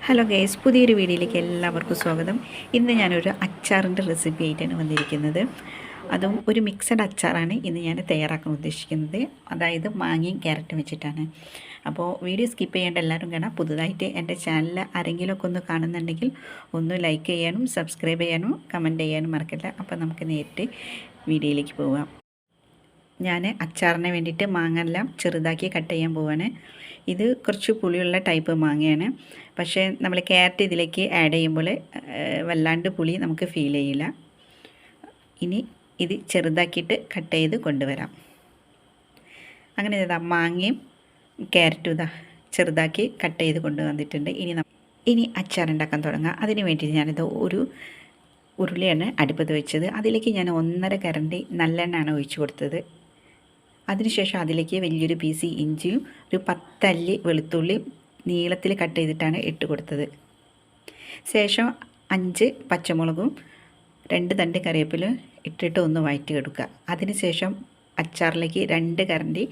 Hello guys, പുതിയൊരു വീഡിയോയിലേക്ക് എല്ലാവർക്കും സ്വാഗതം. ഇന്ന് ഞാനൊരു അച്ചാറിൻ്റെ റെസിപ്പി ആയിട്ടാണ് വന്നിരിക്കുന്നത്. അതും ഒരു മിക്സഡ് അച്ചാറാണ് ഇന്ന് ഞാൻ തയ്യാറാക്കാൻ ഉദ്ദേശിക്കുന്നത്. അതായത് മാങ്ങയും ക്യാരറ്റും വെച്ചിട്ടാണ്. അപ്പോൾ വീഡിയോ സ്കിപ്പ് ചെയ്യേണ്ട എല്ലാവരും കാണാം. പുതുതായിട്ട് എൻ്റെ ചാനൽ ആരെങ്കിലുമൊക്കെ ഒന്ന് കാണുന്നുണ്ടെങ്കിൽ ഒന്ന് ലൈക്ക് ചെയ്യാനും സബ്സ്ക്രൈബ് ചെയ്യാനും കമൻറ്റ് ചെയ്യാനും മറക്കില്ല. അപ്പോൾ നമുക്ക് നേരിട്ട് വീഡിയോയിലേക്ക് പോകാം. ഞാൻ അച്ചാറിന് വേണ്ടിയിട്ട് മാങ്ങ എല്ലാം ചെറുതാക്കി കട്ട് ചെയ്യാൻ പോവാണ്. ഇത് കുറച്ച് പുളിയുള്ള ടൈപ്പ് മാങ്ങയാണ്. പക്ഷേ നമ്മൾ ക്യാരറ്റ് ഇതിലേക്ക് ആഡ് ചെയ്യുമ്പോൾ വല്ലാണ്ട് പുളി നമുക്ക് ഫീൽ ചെയ്യില്ല. ഇനി ഇത് ചെറുതാക്കിയിട്ട് കട്ട് ചെയ്ത് കൊണ്ടുവരാം. അങ്ങനെ ഇതാ മാങ്ങയും ക്യാരറ്റും ഇതാ ചെറുതാക്കി കട്ട് ചെയ്ത് കൊണ്ടുവന്നിട്ടുണ്ട്. ഇനി അച്ചാറുണ്ടാക്കാൻ തുടങ്ങാം. അതിന് വേണ്ടി ഞാനിത് ഒരു ഉരുളിയാണ് അടുപ്പത്ത് വെച്ചത്. അതിലേക്ക് ഞാൻ 1.5 കരണ്ടി നല്ലെണ്ണയാണ് ഒഴിച്ചു കൊടുത്തത്. അതിനുശേഷം അതിലേക്ക് വലിയൊരു പീസ് ഇഞ്ചിയും ഒരു 10 അല്ലി വെളുത്തുള്ളി നീളത്തിൽ കട്ട് ചെയ്തിട്ടാണ് ഇട്ട് കൊടുത്തത്. ശേഷം 5 പച്ചമുളകും 2 തണ്ട് കറിവേപ്പിലും ഇട്ടിട്ട് ഒന്ന് വഴറ്റി എടുക്കുക. അതിനുശേഷം അച്ചാറിലേക്ക് 2 കരണ്ടി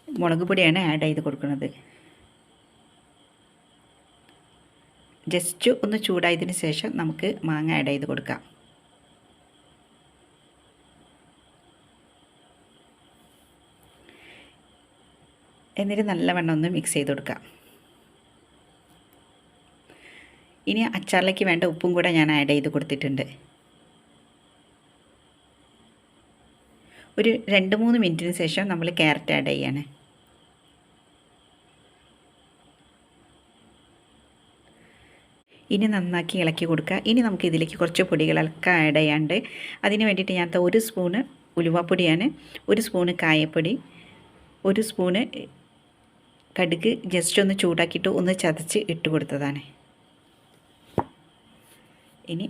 മുളക് പൊടിയാണ് ആഡ് ചെയ്ത് കൊടുക്കുന്നത്. ജസ്റ്റ് ഒന്ന് ചൂടായതിന് ശേഷം നമുക്ക് മാങ്ങ ആഡ് ചെയ്ത് കൊടുക്കാം. എന്നിട്ട് നല്ലവണ്ണം ഒന്ന് മിക്സ് ചെയ്ത് കൊടുക്കാം. ഇനി അച്ചാറിലേക്ക് വേണ്ട ഉപ്പും കൂടെ ഞാൻ ആഡ് ചെയ്ത് കൊടുത്തിട്ടുണ്ട്. ഒരു 2-3 മിനിറ്റിന് ശേഷം നമ്മൾ ക്യാരറ്റ് ആഡ് ചെയ്യാണ്. ഇനി നന്നാക്കി ഇളക്കി കൊടുക്കുക. ഇനി നമുക്ക് ഇതിലേക്ക് കുറച്ച് പൊടികളൊക്കെ ആഡ് ചെയ്യാണ്ട്. അതിന് വേണ്ടിയിട്ട് ഞാൻ 1 സ്പൂണ് ഉലുവാപ്പൊടിയാണ്, 1 സ്പൂണ് കായപ്പൊടി, 1 സ്പൂണ് കടുക് ജസ്റ്റ് ഒന്ന് ചൂടാക്കിയിട്ട് ഒന്ന് ചതച്ച് ഇട്ട് കൊടുത്തതാണ്. ഇനി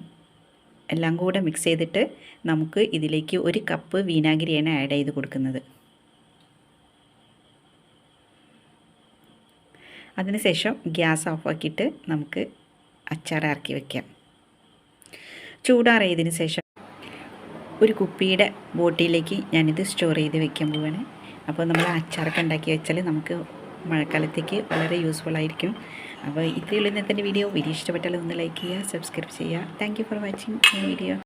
എല്ലാം കൂടെ മിക്സ് ചെയ്തിട്ട് നമുക്ക് ഇതിലേക്ക് 1 കപ്പ് വിനാഗിരിയാണ് ആഡ് ചെയ്ത് കൊടുക്കുന്നത്. അതിനുശേഷം ഗ്യാസ് ഓഫാക്കിയിട്ട് നമുക്ക് അച്ചാർ ഇറക്കി വയ്ക്കാം. ചൂടാറിയതിന് ശേഷം ഒരു കുപ്പിയുടെ ബോട്ടിലേക്ക് ഞാനിത് സ്റ്റോർ ചെയ്ത് വെക്കാൻ പോവാണ്. അപ്പോൾ നമ്മൾ അച്ചാറൊക്കെ ഉണ്ടാക്കി വെച്ചാൽ നമുക്ക് മഴക്കാലത്തേക്ക് വളരെ യൂസ്ഫുൾ ആയിരിക്കും. അപ്പോൾ ഇത്രയുള്ള ഇന്നത്തെ വീഡിയോ ഇഷ്ടപ്പെട്ടാൽ ഒന്ന് ലൈക്ക് ചെയ്യുക, സബ്സ്ക്രൈബ് ചെയ്യുക. Thank you for watching my video.